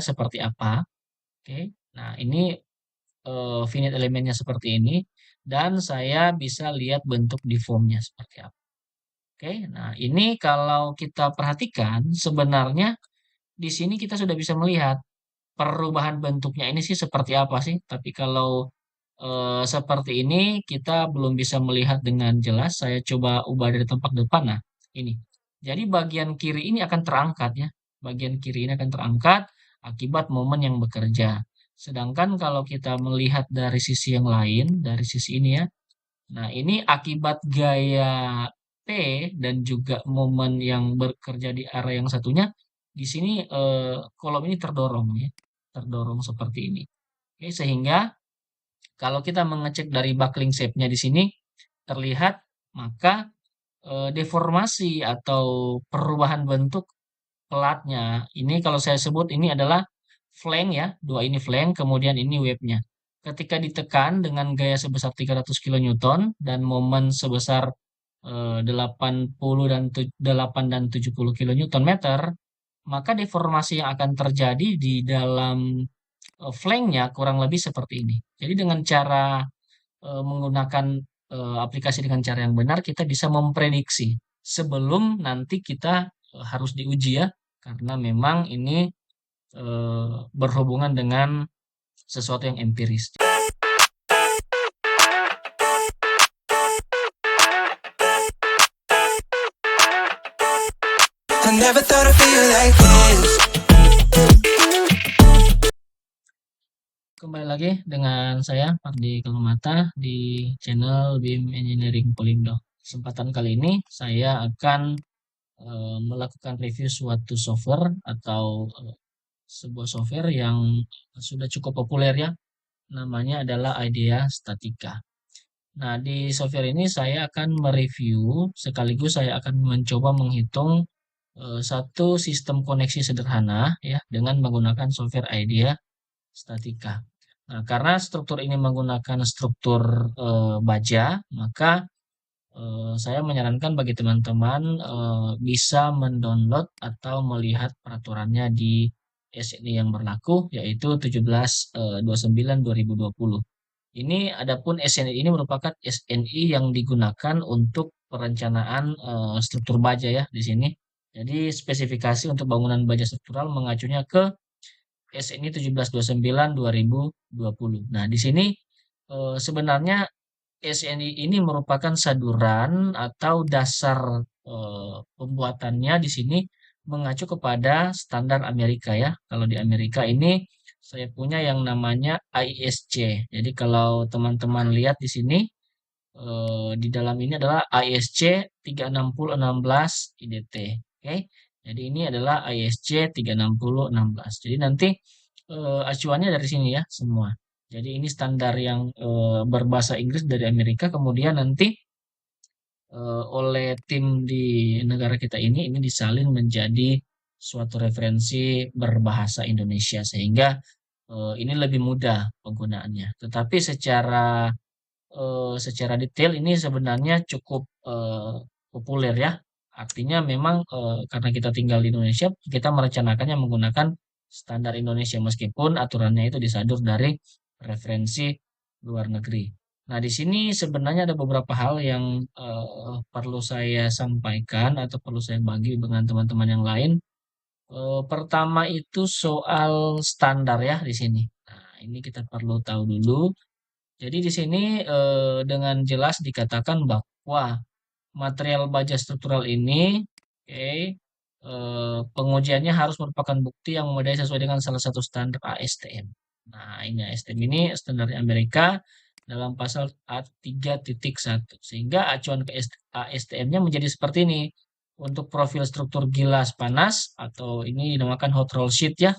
seperti apa. Oke. Nah, ini finite elemennya seperti ini dan saya bisa lihat bentuk deformnya seperti apa. Oke. Nah, ini kalau kita perhatikan sebenarnya di sini kita sudah bisa melihat perubahan bentuknya ini sih seperti apa sih. Tapi kalau seperti ini kita belum bisa melihat dengan jelas. Saya coba ubah dari tampak depan. Nah, ini. Jadi bagian kiri ini akan terangkat ya. Bagian kiri ini akan terangkat akibat momen yang bekerja. Sedangkan kalau kita melihat dari sisi yang lain, dari sisi ini ya. Nah, ini akibat gaya P dan juga momen yang bekerja di area yang satunya. Di sini kolom ini terdorong ya. Terdorong seperti ini. Oke, sehingga kalau kita mengecek dari buckling shape-nya di sini terlihat, maka deformasi atau perubahan bentuk pelatnya ini kalau saya sebut ini adalah flank ya, dua ini flank, kemudian ini wave-nya. Ketika ditekan dengan gaya sebesar 300 kilonewton dan momen sebesar 80 dan 8 dan 70 kilonewton meter, maka deformasi yang akan terjadi di dalam flanknya kurang lebih seperti ini. Jadi dengan cara menggunakan aplikasi dengan cara yang benar, kita bisa memprediksi sebelum nanti kita harus diuji ya, karena memang ini berhubungan dengan sesuatu yang empiris. I never thought I'd feel like this. Kembali lagi dengan saya Pardi Kalumata di channel BIM Engineering Polindo. Kesempatan kali ini saya akan melakukan review suatu software atau sebuah software yang sudah cukup populer ya. Namanya adalah IDEA Statica. Nah, di software ini saya akan mereview sekaligus saya akan mencoba menghitung satu sistem koneksi sederhana ya dengan menggunakan software IDEA Statica. Nah, karena struktur ini menggunakan struktur baja, maka saya menyarankan bagi teman-teman bisa mendownload atau melihat peraturannya di SNI yang berlaku yaitu 1729/2020. Ini adapun SNI ini merupakan SNI yang digunakan untuk perencanaan struktur baja ya di sini. Jadi spesifikasi untuk bangunan baja struktural mengacunya ke SNI 1729/2020. Nah, di sini sebenarnya SNI ini merupakan saduran atau dasar pembuatannya di sini mengacu kepada standar Amerika ya. Kalau di Amerika ini saya punya yang namanya ISC. Jadi kalau teman-teman lihat di sini di dalam ini adalah ISC 36016 IDT. Oke. Jadi ini adalah ISC 36016. Jadi nanti acuannya dari sini ya semua. Jadi ini standar yang berbahasa Inggris dari Amerika, kemudian nanti oleh tim di negara kita ini disalin menjadi suatu referensi berbahasa Indonesia sehingga ini lebih mudah penggunaannya. Tetapi secara detail ini sebenarnya cukup populer ya. Artinya memang karena kita tinggal di Indonesia, kita merencanakannya menggunakan standar Indonesia meskipun aturannya itu disadur dari referensi luar negeri. Nah, di sini sebenarnya ada beberapa hal yang perlu saya sampaikan atau perlu saya bagi dengan teman-teman yang lain. Pertama itu soal standar ya di sini. Nah, ini kita perlu tahu dulu. Jadi di sini dengan jelas dikatakan bahwa material baja struktural ini, oke, pengujiannya harus merupakan bukti yang memadai sesuai dengan salah satu standar ASTM. Nah, ini ASTM ini standar Amerika dalam pasal A3.1 sehingga acuan ke ASTM-nya menjadi seperti ini. Untuk profil struktur gilas panas atau ini dinamakan hot roll sheet ya.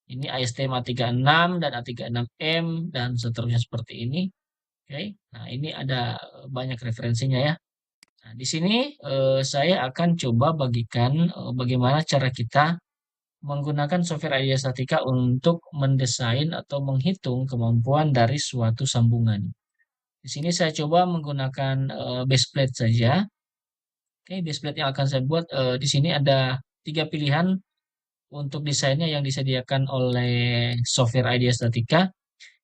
Ini ASTM A36 dan A36M dan seterusnya seperti ini. Oke, nah ini ada banyak referensinya ya. Nah, di sini saya akan coba bagikan bagaimana cara kita menggunakan software IDEA Statica untuk mendesain atau menghitung kemampuan dari suatu sambungan. Di sini saya coba menggunakan base plate saja. Oke, base plate yang akan saya buat di sini ada tiga pilihan untuk desainnya yang disediakan oleh software Idea Statica.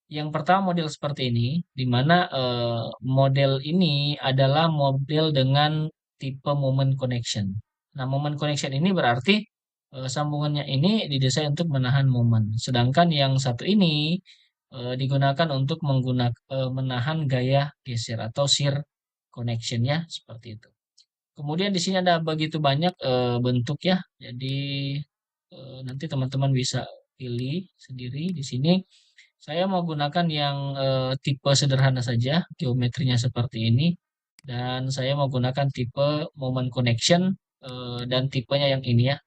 Yang pertama model seperti ini, di mana model ini adalah model dengan tipe moment connection. Nah, moment connection ini berarti sambungannya ini didesain untuk menahan momen. Sedangkan yang satu ini digunakan untuk menahan gaya geser atau shear connection ya, seperti itu. Kemudian di sini ada begitu banyak bentuk ya. Jadi nanti teman-teman bisa pilih sendiri di sini. Saya mau gunakan yang tipe sederhana saja, geometrinya seperti ini. Dan saya mau gunakan tipe moment connection dan tipenya yang ini ya.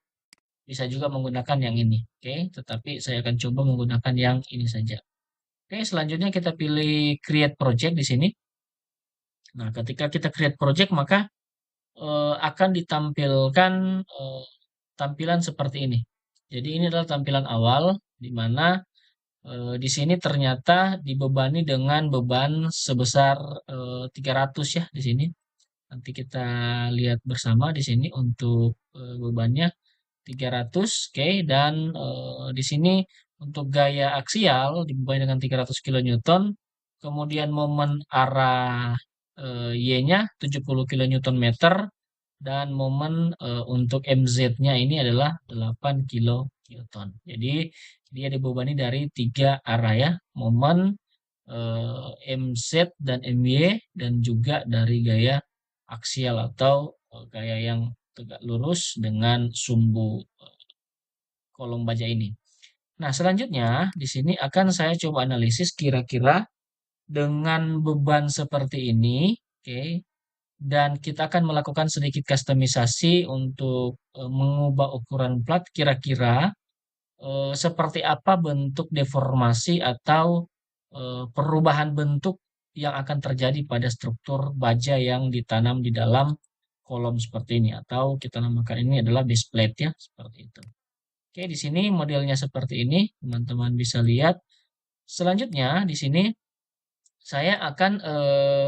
Bisa juga menggunakan yang ini. Oke, tetapi saya akan coba menggunakan yang ini saja. Oke, selanjutnya kita pilih create project di sini. Nah, ketika kita create project maka akan ditampilkan tampilan seperti ini. Jadi ini adalah tampilan awal di mana di sini ternyata dibebani dengan beban sebesar 300 ya di sini. Nanti kita lihat bersama di sini untuk bebannya 300, oke, dan di sini untuk gaya aksial dibebani dengan 300 kilonewton, kemudian momen arah Y-nya 70 kilonewton meter dan momen untuk MZ-nya ini adalah 8 kilonewton. Jadi dia dibebani dari tiga arah ya, momen MZ dan MY dan juga dari gaya aksial atau gaya yang tegak lurus dengan sumbu kolom baja ini. Nah, selanjutnya di sini akan saya coba analisis kira-kira dengan beban seperti ini, oke, dan kita akan melakukan sedikit kustomisasi untuk mengubah ukuran plat kira-kira seperti apa bentuk deformasi atau perubahan bentuk yang akan terjadi pada struktur baja yang ditanam di dalam kolom seperti ini atau kita namakan ini adalah base plate ya, seperti itu. Oke, di sini modelnya seperti ini, teman-teman bisa lihat. Selanjutnya di sini saya akan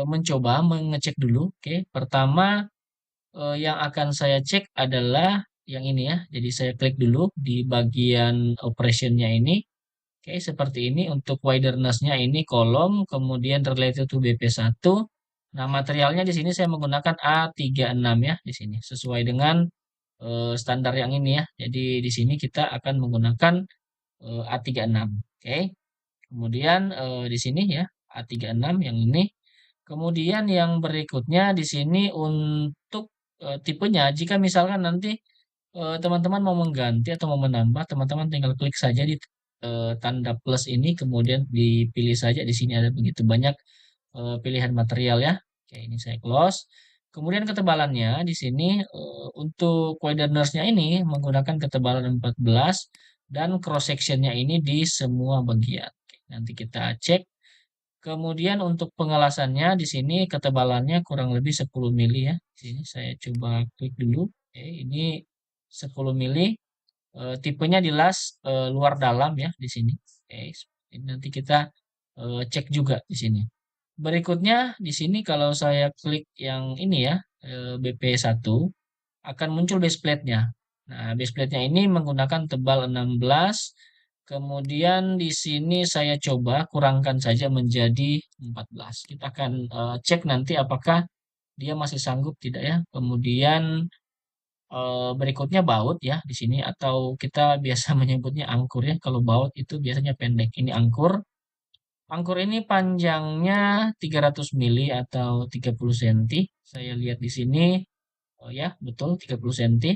mencoba mengecek dulu. Oke, pertama yang akan saya cek adalah yang ini ya. Jadi saya klik dulu di bagian operationnya ini. Oke, seperti ini untuk widerness-nya ini kolom, kemudian related to BP1. Nah, materialnya di sini saya menggunakan A36 ya di sini sesuai dengan standar yang ini ya. Jadi di sini kita akan menggunakan A36. Oke. Kemudian di sini ya A36 yang ini. Kemudian yang berikutnya di sini untuk tipenya jika misalkan nanti teman-teman mau mengganti atau mau menambah, teman-teman tinggal klik saja di tanda plus ini, kemudian dipilih saja. Di sini ada begitu banyak pilihan material ya. Oke, ini saya close. Kemudian ketebalannya di sini untuk widenernya ini menggunakan ketebalan 14 dan cross sectionnya ini di semua bagian. Oke, nanti kita cek. Kemudian untuk pengelasannya di sini ketebalannya kurang lebih 10 mili ya. Di sini saya coba klik dulu. Oke, ini 10 mili. Tipenya di las luar dalam ya di sini. Oke, ini nanti kita cek juga di sini. Berikutnya di sini kalau saya klik yang ini ya, BP1 akan muncul base plate-nya. Nah, base plate-nya ini menggunakan tebal 16. Kemudian di sini saya coba kurangkan saja menjadi 14. Kita akan cek nanti apakah dia masih sanggup tidak ya. Kemudian berikutnya baut ya di sini atau kita biasa menyebutnya angkur ya. Kalau baut itu biasanya pendek. Ini angkur. Angkur ini panjangnya 300 mili atau 30 cm. Saya lihat di sini. Oh ya, betul 30 cm.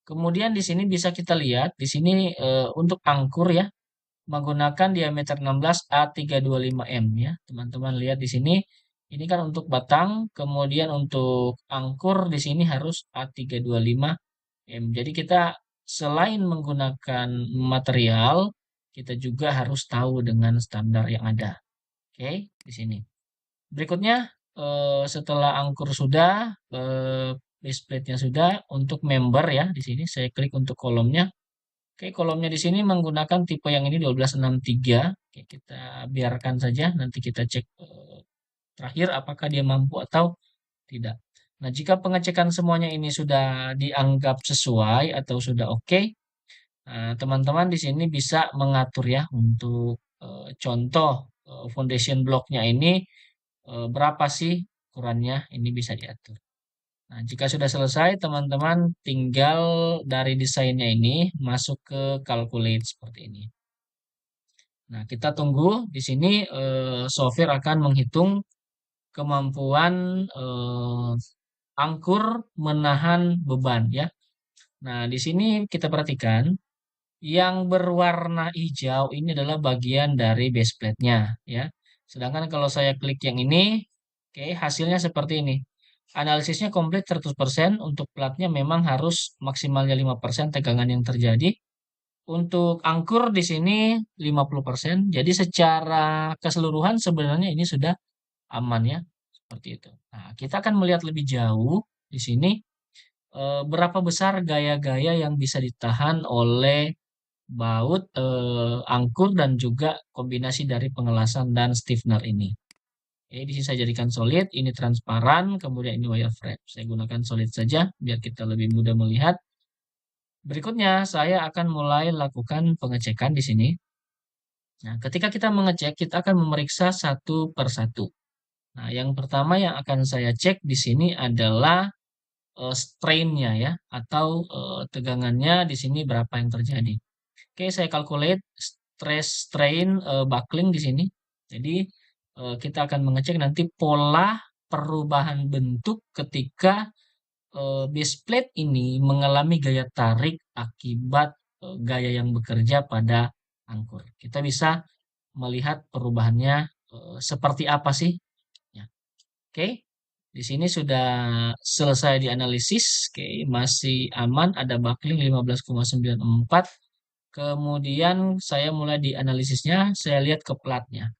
Kemudian di sini bisa kita lihat di sini untuk angkur ya menggunakan diameter 16 A325M ya. Teman-teman lihat di sini ini kan untuk batang, kemudian untuk angkur di sini harus A325M. Jadi kita selain menggunakan material, kita juga harus tahu dengan standar yang ada. Oke, di sini. Berikutnya setelah angkur sudah, base plate-nya sudah, untuk member ya di sini saya klik untuk kolomnya. Oke, kolomnya di sini menggunakan tipe yang ini 1263. Oke, kita biarkan saja. Nanti kita cek terakhir apakah dia mampu atau tidak. Nah, jika pengecekan semuanya ini sudah dianggap sesuai atau sudah oke, Nah, teman-teman di sini bisa mengatur ya untuk contoh foundation blocknya ini berapa sih ukurannya, ini bisa diatur. Nah, jika sudah selesai, teman-teman tinggal dari desainnya ini masuk ke calculate seperti ini. Nah, kita tunggu di sini software akan menghitung kemampuan angkur menahan beban ya. Nah, di sini kita perhatikan yang berwarna hijau ini adalah bagian dari base plate-nya ya. Sedangkan kalau saya klik yang ini, oke, hasilnya seperti ini. Analisisnya komplit 100%, untuk platnya memang harus maksimalnya 5% tegangan yang terjadi. Untuk angkur di sini 50%. Jadi secara keseluruhan sebenarnya ini sudah aman ya. Seperti itu. Nah, kita akan melihat lebih jauh di sini berapa besar gaya-gaya yang bisa ditahan oleh baut, angkur dan juga kombinasi dari pengelasan dan stiffener ini. Oke, di sini saya jadikan solid, ini transparan, kemudian ini wireframe. Saya gunakan solid saja biar kita lebih mudah melihat. Berikutnya saya akan mulai lakukan pengecekan di sini. Nah, ketika kita mengecek, kita akan memeriksa satu per satu. Nah, yang pertama yang akan saya cek di sini adalah strain-nya ya, atau tegangannya di sini berapa yang terjadi. Oke, saya calculate stress strain buckling di sini. Jadi kita akan mengecek nanti pola perubahan bentuk ketika base plate ini mengalami gaya tarik akibat gaya yang bekerja pada angkur. Kita bisa melihat perubahannya seperti apa sih? Ya. Oke, di sini sudah selesai dianalisis. Oke, masih aman, ada buckling 15,94. Kemudian saya mulai di analisisnya, saya lihat ke platnya.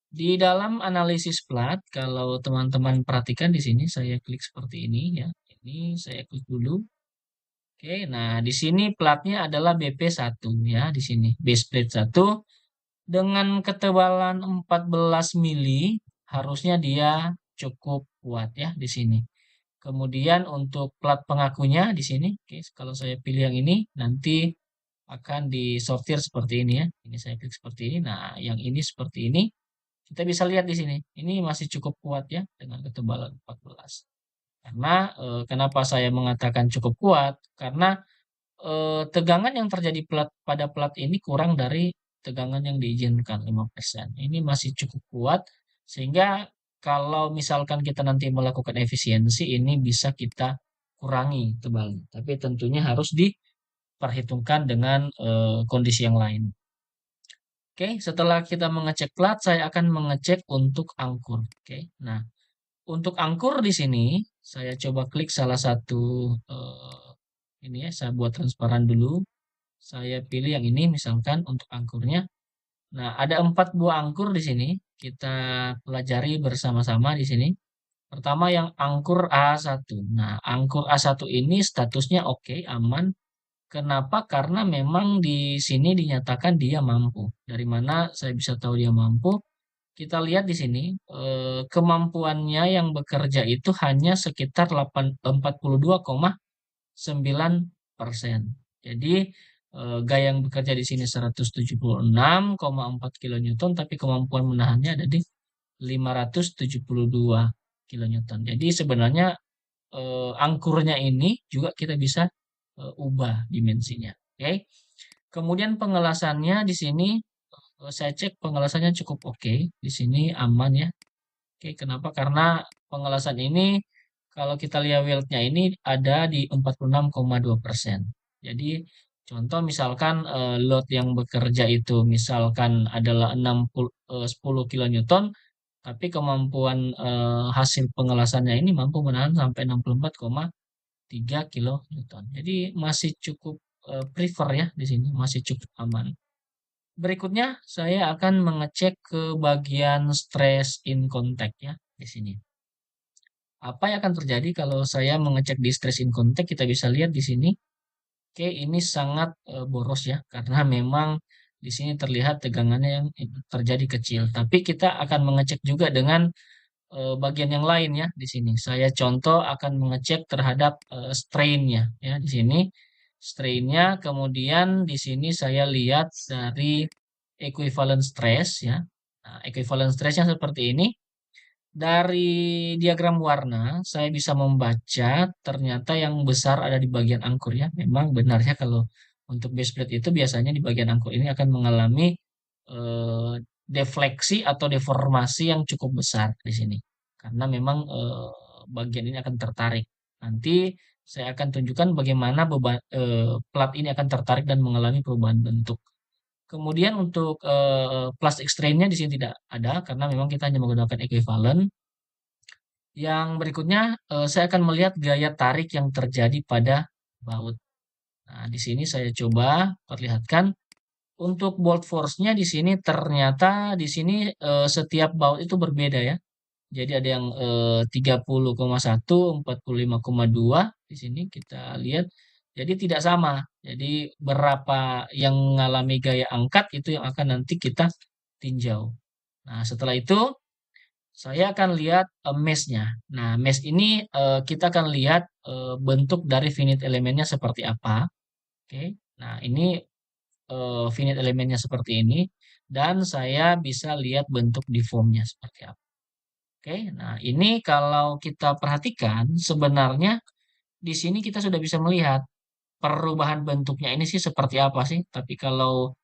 Di dalam analisis plat, kalau teman-teman perhatikan di sini, saya klik seperti ini ya. Ini saya klik dulu. Oke, nah di sini platnya adalah BP1 ya, di sini base plate 1 dengan ketebalan 14 mili, harusnya dia cukup kuat ya di sini. Kemudian untuk plat pengakunya di sini, oke, kalau saya pilih yang ini, nanti akan disortir seperti ini ya. Ini saya klik seperti ini. Nah, yang ini seperti ini. Kita bisa lihat di sini. Ini masih cukup kuat ya dengan ketebalan 14. Karena kenapa saya mengatakan cukup kuat? Karena tegangan yang terjadi pada plat ini kurang dari tegangan yang diizinkan 5%. Ini masih cukup kuat sehingga kalau misalkan kita nanti melakukan efisiensi ini bisa kita kurangi tebalnya. Tapi tentunya harus diperhitungkan dengan kondisi yang lain. Oke, setelah kita mengecek plat, saya akan mengecek untuk angkur. Oke, nah untuk angkur di sini saya coba klik salah satu ini ya, saya buat transparan dulu. Saya pilih yang ini misalkan untuk angkurnya. Nah, ada 4 buah angkur di sini. Kita pelajari bersama-sama di sini. Pertama yang angkur A1. Nah, angkur A1 ini statusnya oke, aman. Kenapa? Karena memang di sini dinyatakan dia mampu. Dari mana saya bisa tahu dia mampu? Kita lihat di sini, kemampuannya yang bekerja itu hanya sekitar 42,9%. Jadi gaya yang bekerja di sini 176,4 kilonewton, tapi kemampuan menahannya ada di 572 kilonewton. Jadi sebenarnya angkurnya ini juga kita bisa ubah dimensinya. Oke. Kemudian pengelasannya di sini saya cek pengelasannya cukup oke. Di sini aman ya. Oke, kenapa? Karena pengelasan ini kalau kita lihat yield-nya ini ada di 46,2%. Jadi contoh misalkan load yang bekerja itu misalkan adalah 10 kilonewton, tapi kemampuan hasil pengelasannya ini mampu menahan sampai 64,3 kilonewton. Jadi masih cukup prefer ya di sini, masih cukup aman. Berikutnya saya akan mengecek ke bagian stress in contact ya di sini. Apa yang akan terjadi kalau saya mengecek di stress in contact? Kita bisa lihat di sini. Oke, ini sangat boros ya karena memang di sini terlihat tegangannya yang terjadi kecil. Tapi kita akan mengecek juga dengan bagian yang lain ya di sini. Saya contoh akan mengecek terhadap strain-nya ya di sini. strainnya. Kemudian di sini saya lihat dari equivalent stress ya. Nah, equivalent stressnya seperti ini. Dari diagram warna, saya bisa membaca ternyata yang besar ada di bagian angkur ya. Memang benarnya kalau untuk base plate itu biasanya di bagian angkur ini akan mengalami eh, defleksi atau deformasi yang cukup besar di sini. Karena memang bagian ini akan tertarik. Nanti saya akan tunjukkan bagaimana beban plat ini akan tertarik dan mengalami perubahan bentuk. Kemudian untuk plastic strain-nya di sini tidak ada karena memang kita hanya menggunakan equivalent. Yang berikutnya, saya akan melihat gaya tarik yang terjadi pada baut. Nah, di sini saya coba perlihatkan untuk bolt force-nya di sini ternyata di sini setiap baut itu berbeda ya. Jadi ada yang 30,1, 45,2 di sini kita lihat. Jadi tidak sama. Jadi berapa yang mengalami gaya angkat itu yang akan nanti kita tinjau. Nah, setelah itu saya akan lihat mesh-nya. Nah, mesh ini kita akan lihat bentuk dari finite elemennya seperti apa. Oke. Nah, ini finite elemennya seperti ini dan saya bisa lihat bentuk deformnya seperti apa. Oke. Nah, ini kalau kita perhatikan sebenarnya di sini kita sudah bisa melihat perubahan bentuknya ini sih seperti apa sih. Tapi kalau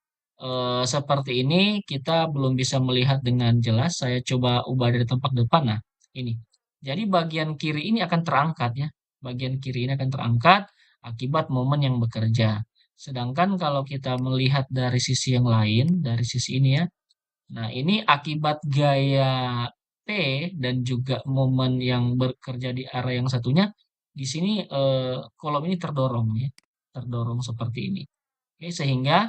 seperti ini kita belum bisa melihat dengan jelas. Saya coba ubah dari tampak depan. Nah, ini. Jadi bagian kiri ini akan terangkat ya. Bagian kiri ini akan terangkat akibat momen yang bekerja. Sedangkan kalau kita melihat dari sisi yang lain, dari sisi ini ya. Nah, ini akibat gaya P dan juga momen yang bekerja di area yang satunya. Di sini kolom ini terdorong ya. Terdorong seperti ini. Oke, sehingga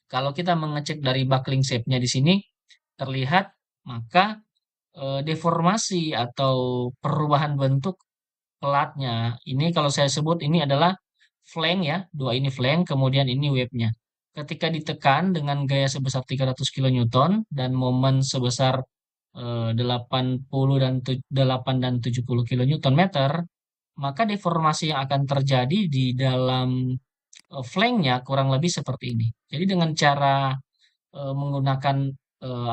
kalau kita mengecek dari buckling shape-nya di sini terlihat, maka deformasi atau perubahan bentuk pelatnya ini kalau saya sebut ini adalah flank ya, dua ini flank, kemudian ini wave-nya. Ketika ditekan dengan gaya sebesar 300 kN dan momen sebesar 80 dan 8 dan 70 kN-meter, maka deformasi yang akan terjadi di dalam flanknya kurang lebih seperti ini. Jadi dengan cara menggunakan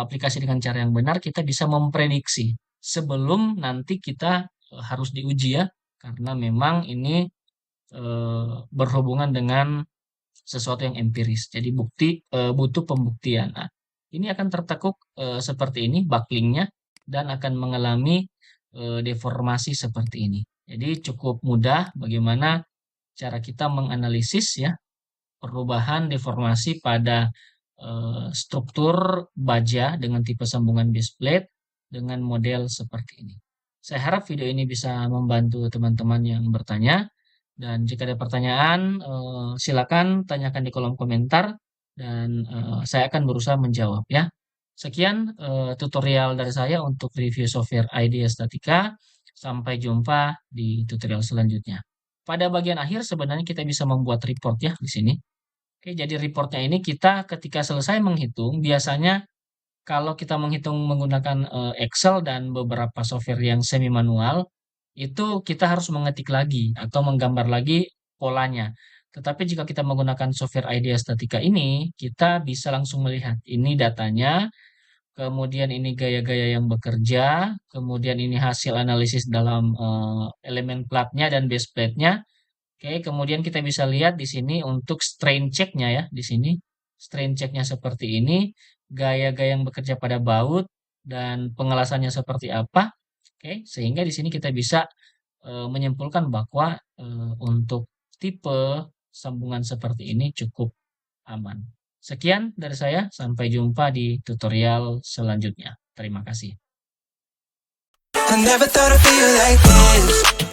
aplikasi dengan cara yang benar, kita bisa memprediksi sebelum nanti kita harus diuji ya, karena memang ini berhubungan dengan sesuatu yang empiris. Jadi bukti butuh pembuktian. Nah, ini akan tertekuk seperti ini bucklingnya dan akan mengalami deformasi seperti ini. Jadi cukup mudah bagaimana cara kita menganalisis ya perubahan deformasi pada struktur baja dengan tipe sambungan base plate dengan model seperti ini. Saya harap video ini bisa membantu teman-teman yang bertanya. Dan jika ada pertanyaan, silakan tanyakan di kolom komentar dan saya akan berusaha menjawab ya. Sekian tutorial dari saya untuk review software IDEA Statica. Sampai jumpa di tutorial selanjutnya. Pada bagian akhir sebenarnya kita bisa membuat report ya di sini. Oke, jadi reportnya ini kita ketika selesai menghitung, biasanya kalau kita menghitung menggunakan Excel dan beberapa software yang semi manual, itu kita harus mengetik lagi atau menggambar lagi polanya. Tetapi jika kita menggunakan software IDEA Statica ini, kita bisa langsung melihat ini datanya, kemudian ini gaya-gaya yang bekerja, kemudian ini hasil analisis dalam elemen platnya dan base plate-nya. Oke, kemudian kita bisa lihat di sini untuk strain check-nya ya, di sini strain check-nya seperti ini, gaya-gaya yang bekerja pada baut dan pengelasannya seperti apa. Oke, sehingga di sini kita bisa menyimpulkan bahwa untuk tipe sambungan seperti ini cukup aman. Sekian dari saya, sampai jumpa di tutorial selanjutnya. Terima kasih. I never thought I'd feel like this.